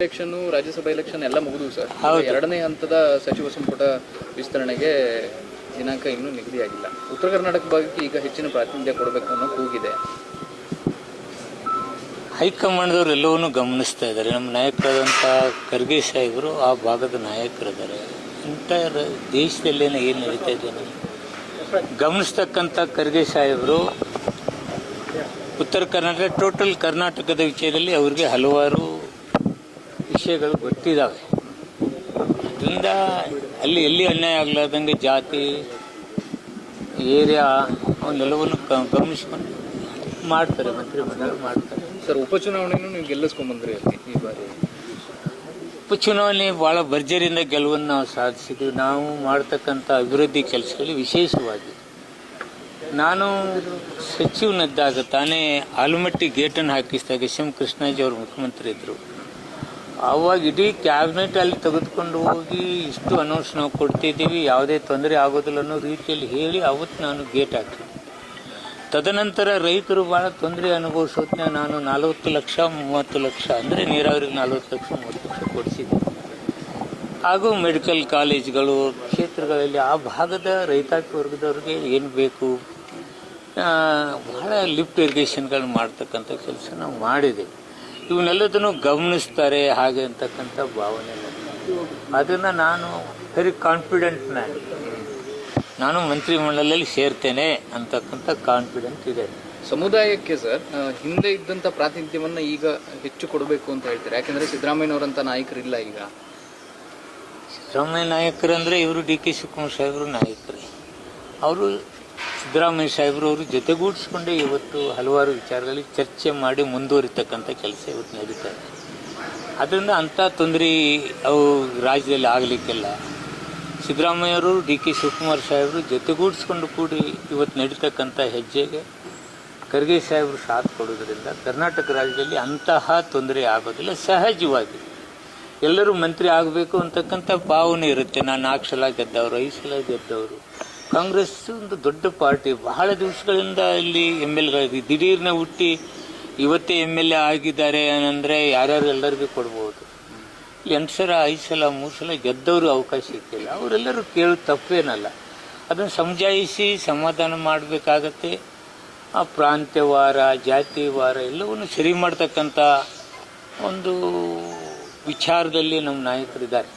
Election Rajya Sabha election ಎಲ್ಲ ಮುಗಿದು sir. ಎರಡನೇ ಹಂತದ ಸಚಿವ ಸಂಪುಟ ವಿಸ್ತರಣೆಗೆ ದಿನಾಂಕ ಇನ್ನೂ ನಿಗದಿಯಾಗಿಲ್ಲ. ಉತ್ತರ ಕರ್ನಾಟಕ ಭಾಗಕ್ಕೆ ಈಗ ಹೆಚ್ಚಿನ ಪ್ರಾತಿನಿಧ್ಯ ಕೊಡಬೇಕು ಅನ್ನೋ ಕೂಗಿದೆ. ಹೈಕಮಾಂಡ್ದವ್ರು ಎಲ್ಲವನ್ನೂ ಗಮನಿಸ್ತಾ ಇದ್ದಾರೆ. ನಮ್ಮ ನಾಯಕರಾದಂಥ ಖರ್ಗೆ ಸಾಹೇಬರು ಆ ಭಾಗದ ನಾಯಕರಿದ್ದಾರೆ. ಎಂಟೈರ್ ದೇಶದಲ್ಲೇನೋ ಏನು ನಡೀತಾ ಇದೆ ಗಮನಿಸ್ತಕ್ಕಂಥ ಖರ್ಗೆ ಸಾಹೇಬರು ಉತ್ತರ ಕರ್ನಾಟಕ ಟೋಟಲ್ ಕರ್ನಾಟಕದ ವಿಷಯದಲ್ಲಿ ಅವ್ರಿಗೆ ಹಲವಾರು ವಿಷಯಗಳು ಗೊತ್ತಿದ್ದಾವೆ. ಅದರಿಂದ ಅಲ್ಲಿ ಎಲ್ಲಿ ಅನ್ಯಾಯ ಆಗಲಾರ್ದಂಗೆ ಜಾತಿ ಏರಿಯಾ ಅವನ್ನೆಲ್ಲವನ್ನು ಗಮನಿಸ್ಕೊಂಡು ಮಾಡ್ತಾರೆ, ಮಂತ್ರಿಮಂಡಲ ಮಾಡ್ತಾರೆ. ಸರ್, ಉಪಚುನಾವಣೆಯನ್ನು ನೀವು ಗೆಲ್ಲಿಸ್ಕೊಂಡ್ಬಂದ್ರಿ ಈ ಬಾರಿ. ಉಪಚುನಾವಣೆ ಭಾಳ ಭರ್ಜರಿಯಿಂದ ಗೆಲುವನ್ನು ನಾವು ಸಾಧಿಸಿದ್ವಿ. ನಾವು ಮಾಡ್ತಕ್ಕಂಥ ಅಭಿವೃದ್ಧಿ ಕೆಲಸಗಳಲ್ಲಿ ವಿಶೇಷವಾಗಿ ನಾನು ಸಚಿವನಿದ್ದಾಗ ತಾನೇ ಆಲಮಟ್ಟಿ ಗೇಟನ್ನು ಹಾಕಿಸಿದಾಗ ಎಸ್ ಎಂ ಕೃಷ್ಣಾಜಿ ಅವರು ಮುಖ್ಯಮಂತ್ರಿ ಇದ್ದರು. ಆವಾಗ ಇಡೀ ಕ್ಯಾಬಿನೆಟ್ ಅಲ್ಲಿ ತೆಗೆದುಕೊಂಡು ಹೋಗಿ ಇಷ್ಟು ಅನೌನ್ಸ್ ನಾವು ಕೊಡ್ತಿದ್ದೀವಿ, ಯಾವುದೇ ತೊಂದರೆ ಆಗೋದಿಲ್ಲ ಅನ್ನೋ ರೀತಿಯಲ್ಲಿ ಹೇಳಿ ಅವತ್ತು ನಾನು ಗೇಟ್ ಹಾಕಿದ್ದೆ. ತದನಂತರ ರೈತರು ಭಾಳ ತೊಂದರೆ ಅನುಭವಿಸೋದನ್ನ ನಾನು 40 ಲಕ್ಷ 30 ಲಕ್ಷ ಅಂದರೆ ನೀರಾವರಿಗೆ 40 ಲಕ್ಷ 30 ಲಕ್ಷ ಕೊಡಿಸಿದ್ದೆ. ಹಾಗೂ ಮೆಡಿಕಲ್ ಕಾಲೇಜ್ಗಳು ಕ್ಷೇತ್ರಗಳಲ್ಲಿ ಆ ಭಾಗದ ರೈತಾಪಿ ವರ್ಗದವ್ರಿಗೆ ಏನು ಬೇಕು ಬಹಳ ಲಿಫ್ಟ್ ಇರಿಗೇಷನ್ಗಳು ಮಾಡ್ತಕ್ಕಂಥ ಕೆಲಸ ನಾವು ಮಾಡಿದ್ದೇವೆ. ಇವನ್ನೆಲ್ಲದನ್ನು ಗಮನಿಸ್ತಾರೆ ಹಾಗೆ ಅಂತಕ್ಕಂಥ ಭಾವನೆ. ಅದನ್ನು ನಾನು ವೆರಿ ಕಾನ್ಫಿಡೆಂಟ್ ಮ್ಯಾನ್, ನಾನು ಮಂತ್ರಿಮಂಡಲದಲ್ಲಿ ಸೇರ್ತೇನೆ ಅಂತಕ್ಕಂಥ ಕಾನ್ಫಿಡೆಂಟ್ ಇದೆ. ಸಮುದಾಯಕ್ಕೆ ಸರ್ ಹಿಂದೆ ಇದ್ದಂಥ ಪ್ರಾತಿನಿಧ್ಯವನ್ನು ಈಗ ಹೆಚ್ಚು ಕೊಡಬೇಕು ಅಂತ ಹೇಳ್ತಾರೆ. ಯಾಕೆಂದರೆ ಸಿದ್ದರಾಮಯ್ಯನವರಂಥ ನಾಯಕರಿಲ್ಲ ಈಗ. ಸಿದ್ದರಾಮಯ್ಯ ನಾಯಕರಂದರೆ ಇವರು ಡಿ ಕೆ ಶಿವಕುಮಾರ್ ಸಾಹೇಬರು ನಾಯಕರೇ. ಅವರು ಸಿದ್ದರಾಮಯ್ಯ ಸಾಹೇಬರು ಅವರು ಜೊತೆಗೂಡಿಸ್ಕೊಂಡೇ ಇವತ್ತು ಹಲವಾರು ವಿಚಾರಗಳಲ್ಲಿ ಚರ್ಚೆ ಮಾಡಿ ಮುಂದುವರಿತಕ್ಕಂಥ ಕೆಲಸ ಇವತ್ತು ನಡೀತಾ ಇದೆ. ಅದರಿಂದ ಅಂಥ ತೊಂದರೆ ಅವು ರಾಜ್ಯದಲ್ಲಿ ಆಗಲಿಕ್ಕೆಲ್ಲ ಸಿದ್ದರಾಮಯ್ಯವರು ಡಿ ಕೆ ಶಿವಕುಮಾರ್ ಸಾಹೇಬರು ಜೊತೆಗೂಡಿಸ್ಕೊಂಡು ಕೂಡಿ ಇವತ್ತು ನಡೀತಕ್ಕಂಥ ಹೆಜ್ಜೆಗೆ ಖರ್ಗೆ ಸಾಹೇಬರು ಸಾಥ್ ಕೊಡೋದ್ರಿಂದ ಕರ್ನಾಟಕ ರಾಜ್ಯದಲ್ಲಿ ಅಂತಹ ತೊಂದರೆ ಆಗೋದಿಲ್ಲ. ಸಹಜವಾಗಿ ಎಲ್ಲರೂ ಮಂತ್ರಿ ಆಗಬೇಕು ಅಂತಕ್ಕಂಥ ಭಾವನೆ ಇರುತ್ತೆ. ನಾನು 4 ಸಲ ಗೆದ್ದವರು, 5 ಸಲ ಗೆದ್ದವರು. ಕಾಂಗ್ರೆಸ್ ಒಂದು ದೊಡ್ಡ ಪಾರ್ಟಿ, ಬಹಳ ದಿವಸಗಳಿಂದ ಇಲ್ಲಿ MLA ದಿಢೀರ್ನೆ ಹುಟ್ಟಿ ಇವತ್ತೇ MLA ಆಗಿದ್ದಾರೆ ಅಂದರೆ ಯಾರ್ಯಾರು ಎಲ್ಲರಿಗೂ ಕೊಡ್ಬೋದು. 8 ಸಲ 5 ಸಲ 3 ಸಲ ಗೆದ್ದವರು ಅವಕಾಶ ಸಿಕ್ಕಿಲ್ಲ. ಅವರೆಲ್ಲರೂ ಕೇಳೋದು ತಪ್ಪೇನಲ್ಲ. ಅದನ್ನು ಸಮಜಾಯಿಸಿ ಸಮಾಧಾನ ಮಾಡಬೇಕಾಗತ್ತೆ. ಆ ಪ್ರಾಂತ್ಯವಾರ ಜಾತಿವಾರ ಎಲ್ಲವನ್ನು ಸರಿ ಮಾಡ್ತಕ್ಕಂಥ ಒಂದು ವಿಚಾರದಲ್ಲಿ ನಮ್ಮ ನಾಯಕರಿದ್ದಾರೆ.